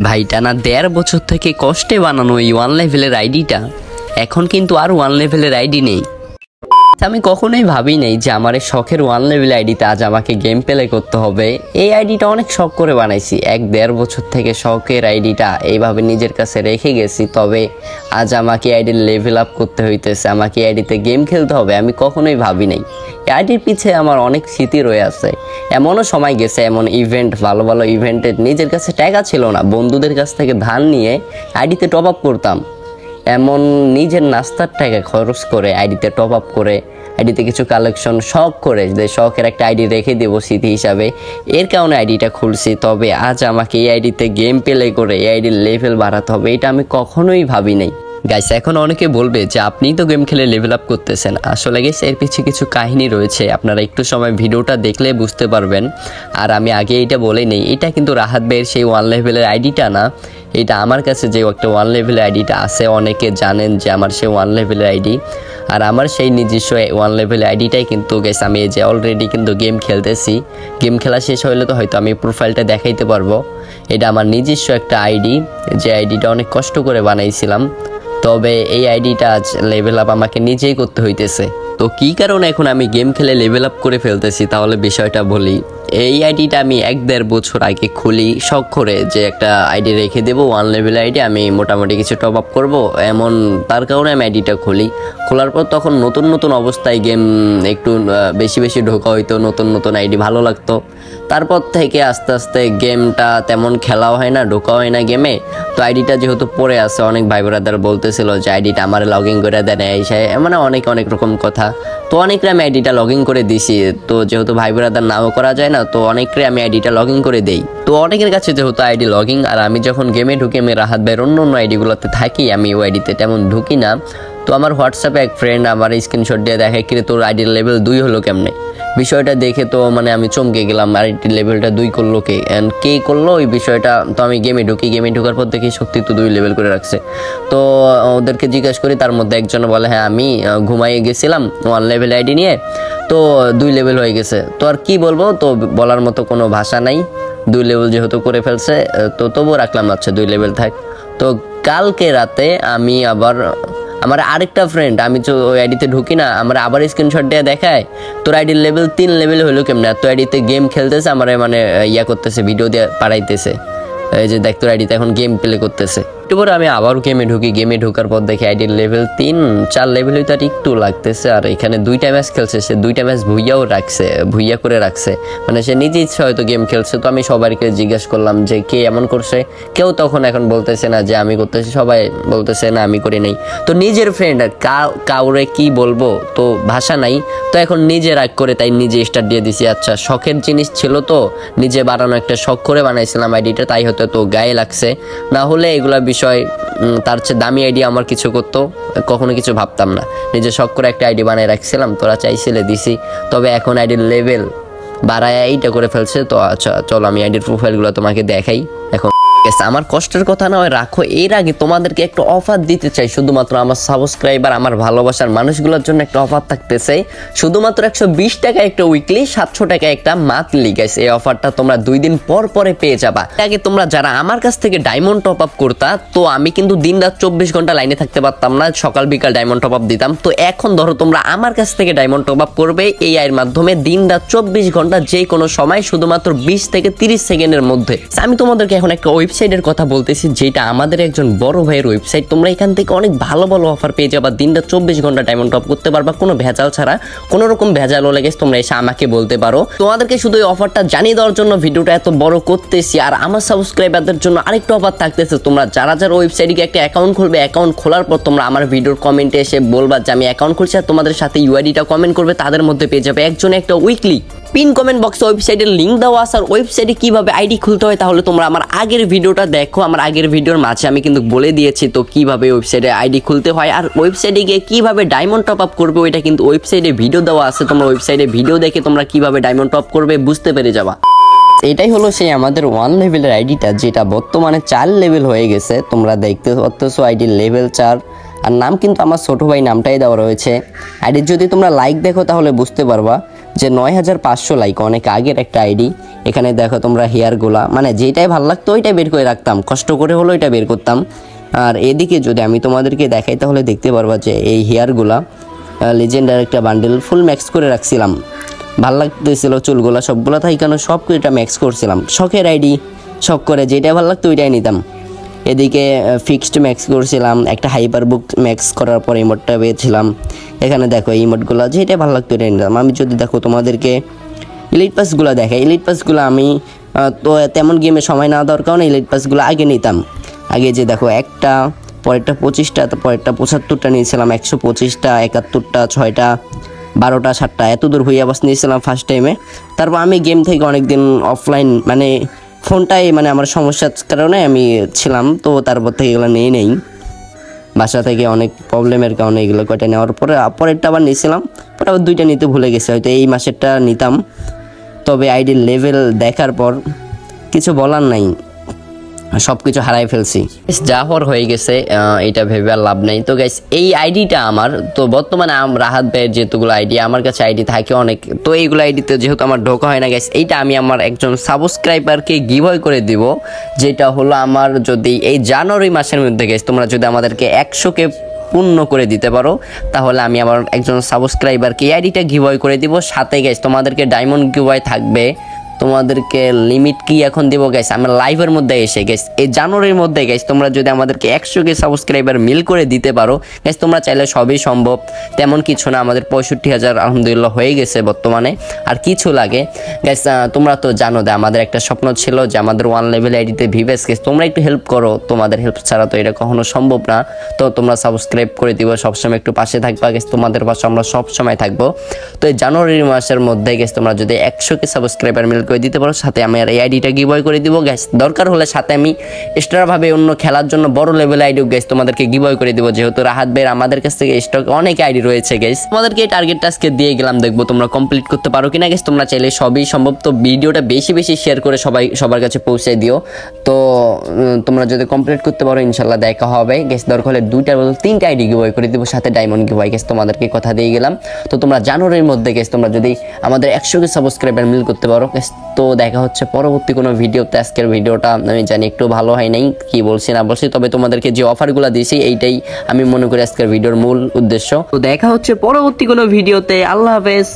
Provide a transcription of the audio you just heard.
ভাই টানা 1.5 বছর থেকে কষ্টে বানানো এই 1 লেভেলের আইডিটা এখন কিন্তু আর 1 লেভেলের আইডি নেই। আমি কখনোই ভাবি নাই যে আমার এই শখের 1 লেভেল আইডিতে আজ আমাকে গেম প্লে করতে হবে। এই আইডিটা অনেক শখ করে বানাইছি, 1.5 বছর থেকে শখের আইডিটা এইভাবে নিজের কাছে রেখে গেছি। তবে আজ আমাকে আইডির লেভেল আপ করতে হইতেছে, আমাকে আইডিতে গেম খেলতে হবে, আমি কখনোই ভাবি নাই। এই আইডির পিছে আমার অনেক স্মৃতি রয়ে আছে। এমনও সময় গেছে, এমন ইভেন্ট, ভালো ভালো ইভেন্টে নিজের কাছে টাকা ছিল না, বন্ধুদের কাছ থেকে ধার নিয়ে আইডিতে টপ আপ করতাম। এমন নিজের নাস্তার টাকা খরচ করে আইডিতে টপ আপ করে আইডিতে কিছু কালেকশন শখ করে যে শখের একটা আইডি রেখে দেবো স্মৃতি হিসাবে, এর কারণে আইডিটা খুলছি। তবে আজ আমাকে এই আইডিতে গেম প্লে করে এই আইডির লেভেল বাড়াতে হবে, এটা আমি কখনোই ভাবি নাই। গাইস এখন অনেকে বলবে যে আপনিই তো গেম খেলে লেভেল আপ করতেছেন। আসলে গাইস এর পিছনে কিছু কাহিনী রয়েছে, আপনারা একটু সময় ভিডিওটা দেখলে বুঝতে পারবেন। আর আমি আগে এটা বলে নেই, এটা কিন্তু রাহাত ভাইয়ের সেই 1 লেভেলের আইডিটা না, এটা আমার কাছে যে একটা 1 লেভেলের আইডিটা আছে, অনেকে জানেন যে আমার সেই 1 লেভেলের আইডি। আর আমার সেই নিজস্ব 1 লেভেলের আইডিটাই কিন্তু গাইস আমি এই যে অলরেডি কিন্তু গেম খেলতেছি। গেম খেলা শেষ হলে তো হয়তো আমি প্রোফাইলটা দেখাইতে পারবো। এটা আমার নিজস্ব একটা আইডি, যে আইডিটা অনেক কষ্ট করে বানাইছিলাম। তবে এই আইডিটা আজ লেভেল আপ আমাকে নিজেই করতে হইতেছে। তো কী কারণে এখন আমি গেম খেলে লেভেল আপ করে ফেলতেছি, তাহলে বিষয়টা বলি। এই আইডিটা আমি 1.5 বছর আগে খুলি শখ করে, যে একটা আইডি রেখে দেবো 1 লেভেল আইডি, আমি মোটামুটি কিছু টপ আপ করবো, এমন তার কারণে আমি আইডিটা খুলি। খোলার পর তখন নতুন নতুন অবস্থায় গেম একটু বেশি বেশি ঢোকা হইতো, নতুন নতুন আইডি ভালো লাগতো। তারপর থেকে আস্তে আস্তে গেমটা তেমন খেলাও হয় না, ঢোকা হয় না গেমে। তো আইডিটা যেহেতু পড়ে আছে, অনেক ভাই ব্রাদার বলতেছিল যে আইডিটা আমার লগ ইন করে দেন, এই মানে অনেক রকম কথা। তো অনেকরে আমি আইডিটা লগ ইন করে দিছি। তো যেহেতু ভাই ব্রাদার নাও করা যায় না, তো অনেকরে আমি আইডিটা লগ ইন করে দেই। তো অনেকের কাছে যেহেতু আইডি লগ ইন, আর আমি যখন গেমে ঢুকি আমি রাহাত ভাইয়ের অন্য আইডিগুলোতে থাকি, আমি ওই আইডিতে তেমন ঢুকি না। তো আমার হোয়াটসঅ্যাপে এক ফ্রেন্ড আমার স্ক্রিনশট দিয়ে দেখে, কিরে তোর আইডির লেভেল 2 হলো কেমনে। বিষয়টা দেখে তো মানে আমি চমকে গেলাম, আইডির লেভেলটা 2 করলো কে, অ্যান্ড কে করলো ওই বিষয়টা। তো আমি গেমে ঢুকি, গেমে ঢোকার পর দেখি সত্যি তো 2 লেভেল করে রাখছে। তো ওদেরকে জিজ্ঞাসা করি, তার মধ্যে একজন বলে হ্যাঁ আমি ঘুমাইয়ে গেছিলাম 1 লেভেল আইডি নিয়ে, তো 2 লেভেল হয়ে গেছে। তো আর কি বলবো, তো বলার মতো কোনো ভাষা নাই। 2 লেভেল যেহেতু করে ফেলছে, তো তবুও রাখলাম, আচ্ছা 2 লেভেল থাক। তো কালকে রাতে আমি আবার আমার আরেকটা ফ্রেন্ড, আমি তো ওই আইডিতে ঢুকি না, আমার আবার স্ক্রিনশট দিয়ে দেখায় তোর আইডির লেভেল 3 লেভেল হলো কেমনে। তো আইডিতে গেম খেলতেছে, আমার মানে ইয়া করতেছে, ভিডিও দিয়ে পাঠাইতেছে, এই যে দেখ তোর আইডিতে এখন গেম প্লে করতেছে। একটু পরে আমি আবারও গেমে ঢুকি, গেমে ঢোকার পর দেখি আইডির লেভেল 3-4 লেভেল হইতে আর একটু লাগতেছে। আর এখানে 2টা ম্যাচ খেলছে, সে 2টা ম্যাচ ভুইয়া করে রাখছে, মানে সে নিজে ইচ্ছা হয়তো গেম খেলছে। তো আমি সবাইকে জিজ্ঞাসা করলাম যে কে এমন করছে, কেউ তখন এখন বলতেছে না যে আমি করতেছি, সবাই বলতেছে না আমি করি নাই। তো নিজের ফ্রেন্ড কাউরে কি বলবো, তো ভাষা নাই। তো এখন নিজে রাগ করে তাই নিজে স্টার্ট দিয়ে দিছি। আচ্ছা শখের জিনিস ছিল, তো নিজে বানানো একটা শখ করে বানাইছিলাম আইডিটা, তাই হয়তো তো গায়ে লাগছে, না হলে এগুলা বিষয় তার চেয়ে দামি আইডি আমার কিছু করতো, কখনো কিছু ভাবতাম না। নিজে শখ করে একটা আইডি বানিয়ে রাখছিলাম, তোরা চাইছিলে দিছি। তবে এখন আইডির লেভেল বাড়ায় এইটা করে ফেলছে। তো আচ্ছা চলো আমি আইডির প্রোফাইলগুলো তোমাকে দেখাই। এখন আমার কষ্টের কথা না হয় রাখো, এর আগে তোমাদেরকে একটা অফার দিতে চাই। শুধুমাত্র আমার সাবস্ক্রাইবার, আমার ভালোবাসার মানুষগুলোর জন্য একটা অফার থাকতেছে। শুধুমাত্র 120 টাকা একটা উইকলি, 700 টাকা একটা মান্থলি। গাইস এই অফারটা তোমরা 2 দিন পর পরে পেয়ে যাবা। আগে তোমরা যারা আমার কাছ থেকে ডায়মন্ড টপ আপ করতা, তো আমি কিন্তু দিন রাত 24 ঘন্টা লাইনে থাকতে পারতাম না, সকাল বিকাল ডায়মন্ড টপ আপ দিতাম। তো এখন ধরো তোমরা আমার কাছ থেকে ডায়মন্ড টপ আপ করবে এই আইয়ের মাধ্যমে, দিন রাত 24 ঘন্টা যে কোনো সময়, শুধুমাত্র 20 থেকে 30 সেকেন্ডের মধ্যে। আমি তোমাদেরকে এখন একটা ওয়েবসাইটের কথা বলতেছি, যেটা আমাদের একজন বড় ভাইয়ের ওয়েবসাইট। তোমরা এখান থেকে অনেক ভালো ভালো অফার পেয়ে যাবা, দিনটা 24 ঘন্টা ডায়মন্ড টপ করতে পারবা কোনো ভেজাল ছাড়া। কোনো রকম ভেজাল হলে গেছে তোমরা এসে আমাকে বলতে পারো। তোমাদেরকে শুধু এই অফারটা জানিয়ে দেওয়ার জন্য ভিডিওটা এত বড় করতেছি। আর আমার সাবস্ক্রাইবারদের জন্য আরেকটা অফার থাকতেছে, তোমরা যারা ওয়েবসাইটে একটা অ্যাকাউন্ট খুলবে, অ্যাকাউন্ট খোলার পর তোমরা আমার ভিডিওর কমেন্টে এসে বলবা যে আমি অ্যাকাউন্ট খুলছি, আর তোমাদের সাথে ইউআইডিটা কমেন্ট করবে, তাদের মধ্যে পেয়ে যাবে একজনে একটা উইকলি পিন কমেন্ট বক্সে ওয়েবসাইটের লিঙ্ক দেওয়া আছে। আর ওয়েবসাইটে কিভাবে আইডি খুলতে হয় তাহলে তোমরা আমার আগের ভিডিওটা দেখো, আমার আগের ভিডিওর মাঝে আমি কিন্তু বলে দিয়েছি তো কিভাবে ওয়েবসাইটে আইডি খুলতে হয়। আর ওয়েবসাইটে গিয়ে কিভাবে ডায়মন্ড টপ আপ করবে ওইটা কিন্তু ওয়েবসাইটে ভিডিও দেওয়া আছে, তোমরা ওয়েবসাইটে ভিডিও দেখে তোমরা কিভাবে ডায়মন্ড টপ করবে বুঝতে পেরে যাবা। এটাই হলো সেই আমাদের 1 লেভেলের আইডিটা, যেটা বর্তমানে 4 লেভেল হয়ে গেছে। তোমরা দেখতে পাচ্ছ আইডির লেভেল 4, আর নাম কিন্তু আমার ছোট ভাই নামটাই দেওয়া রয়েছে। আইডির যদি তোমরা লাইক দেখো তাহলে বুঝতে পারবা যে 9500 লাইক, অনেক আগের একটা আইডি। এখানে দেখো তোমরা হেয়ারগুলা, মানে যেটাই ভালো লাগতো ওইটাই বের করে রাখতাম, কষ্ট করে হলো ওইটা বের করতাম। আর এদিকে যদি আমি তোমাদেরকে দেখাই তাহলে দেখতে পারবা যে এই হেয়ারগুলা লিজেন্ডার একটা বান্ডেল ফুল ম্যাক্স করে রাখছিলাম। ভাল লাগতেছিল চুলগুলা সবগুলা তাই কেন সব এটা ম্যাক্স করছিলাম, শখের আইডি, শখ করে যেটা ভালো লাগতো ওইটাই নিতাম। এদিকে ফিক্সড ম্যাক্স করছিলাম, একটা হাইপার বুক ম্যাক্স করার পর ইমোটটা পেয়েছিলাম। এখানে দেখো এই ইমোটগুলো যেটা ভালো লাগতো এটাই নিতাম। আমি যদি দেখো তোমাদেরকে ইলিট পাসগুলো দেখাই, ইলিট পাসগুলো আমি তো তেমন গেমে সময় না দেওয়ার কারণে ইলিট পাসগুলো আগে নিতাম। আগে যে দেখো একটা, পরেরটা 25টা, পরেরটা 75টা নিয়েছিলাম, 125টা, 71টা, 6টা, 12টা, 7টা, এত দূর হইয়া বাস নিয়েছিলাম ফার্স্ট টাইমে। তারপর আমি গেম থেকে অনেকদিন অফলাইন, মানে ফোনটাই মানে আমার সমস্যার কারণে আমি ছিলাম, তো তারপর থেকে এগুলো নিয়ে নেই, বাসা থেকে অনেক প্রবলেমের কারণে এগুলো কয়টা নেওয়ার পরে পরেরটা আবার নিয়েছিলাম, পরে আবার 2টা নিতে ভুলে গেছি, হয়তো এই মাসেরটা নিতাম। তবে আইডির লেভেল দেখার পর কিছু বলার নাই, সব কিছু হারাই ফেলছি, যা হওয়ার হয়ে গেছে, এটা ভেবে আর লাভ নেই। তো গাইস এই আইডিটা আমার, তো বর্তমানে রাহাত ভাইয়ের যেহেতুগুলো আইডি আমার কাছে আইডি থাকে অনেক, তো এইগুলো আইডিতে যেহেতু আমার ঢোকা হয় না গাইস, এইটা আমি আমার একজন সাবস্ক্রাইবারকে গিভঅ্যাওয়ে করে দিব। যেটা হলো আমার যদি এই জানুয়ারি মাসের মধ্যে গাইস তোমরা যদি আমাদেরকে 100কে পূর্ণ করে দিতে পারো তাহলে আমি আমার একজন সাবস্ক্রাইবারকে এই আইডিটা গিভঅ্যাওয়ে করে দিব। সাথে গাইস তোমাদেরকে ডায়মন্ড গিভঅ্যাওয়ে থাকবে, তোমাদেরকে লিমিট কি এখন দিব গাইস আমরা লাইভের মধ্যে এসে গাইস এই জানুয়ারির মধ্যে গাইস তোমরা যদি আমাদেরকে 100কে সাবস্ক্রাইবার মিল করে দিতে পারো গাইস, তোমরা চাইলে সবই সম্ভব, তেমন কিছু না। আমাদের 65,000 আলহামদুলিল্লাহ হয়ে গেছে বর্তমানে, আর কিছু লাগে গাইস। তোমরা তো জানো যে আমাদের একটা স্বপ্ন ছিল যে আমাদের 1 লেভেল আইডিতে ভিভেস গাইস, তোমরা একটু হেল্প করো, তোমাদের হেল্প ছাড়া তো এটা কখনো সম্ভব না। তো তোমরা সাবস্ক্রাইব করে দিবা, সবসময় একটু পাশে থাকবা গাইস, তোমাদের পাশে আমরা সব সময় থাকবো। তো এই জানুয়ারি মাসের মধ্যে গাইস তোমরা যদি 100কে সাবস্ক্রাইবার মিল করে দিতে পারো, সাথে আমি আর এই আইডিটা গিভঅ্যাওয়ে করে দিব গাইস। দরকার হলে সাথে আমি এক্সট্রা ভাবে অন্য খেলার জন্য বড় লেভেল আইডিও গাইস তোমাদেরকে গিভঅ্যাওয়ে করে দিব, যেহেতু রাহাত ভাইয়ের আমাদের কাছ থেকে স্টক অনেক আইডি রয়েছে গাইস। তোমাদেরকে এই টার্গেটটা আজকে দিয়ে গেলাম, দেখবো তোমরা কমপ্লিট করতে পারো কিনা গাইস। তোমরা চাইলে সবই সম্ভব, তো ভিডিওটা বেশি বেশি শেয়ার করে সবার কাছে পৌঁছে দিও। তো তোমরা যদি কমপ্লিট করতে পারো ইনশাল্লাহ দেখা হবে গাইস। দরকার হলে 2টার বদলে 3টা আইডি গিভঅ্যাওয়ে করে দিব, সাথে ডায়মন্ড গিভঅ্যাওয়ে গাইস, তোমাদেরকে কথা দিয়ে গেলাম। তো তোমরা জানুয়ারির মধ্যে গাইস তোমরা যদি আমাদের 100কে সাবস্ক্রাইবার মিল করতে পারো গাইস, তো দেখা হচ্ছে পরবর্তী কোনো ভিডিওতে। আজকের ভিডিওটা আমি জানি একটু ভালো হয় নাই, কি বলছি না বলছি, তবে তোমাদেরকে যে অফারগুলো দিয়েছি এইটাই আমি মনে করি আজকের ভিডিওর মূল উদ্দেশ্য। তো দেখা হচ্ছে পরবর্তী কোনো ভিডিওতে, আল্লাহ হাফেজ।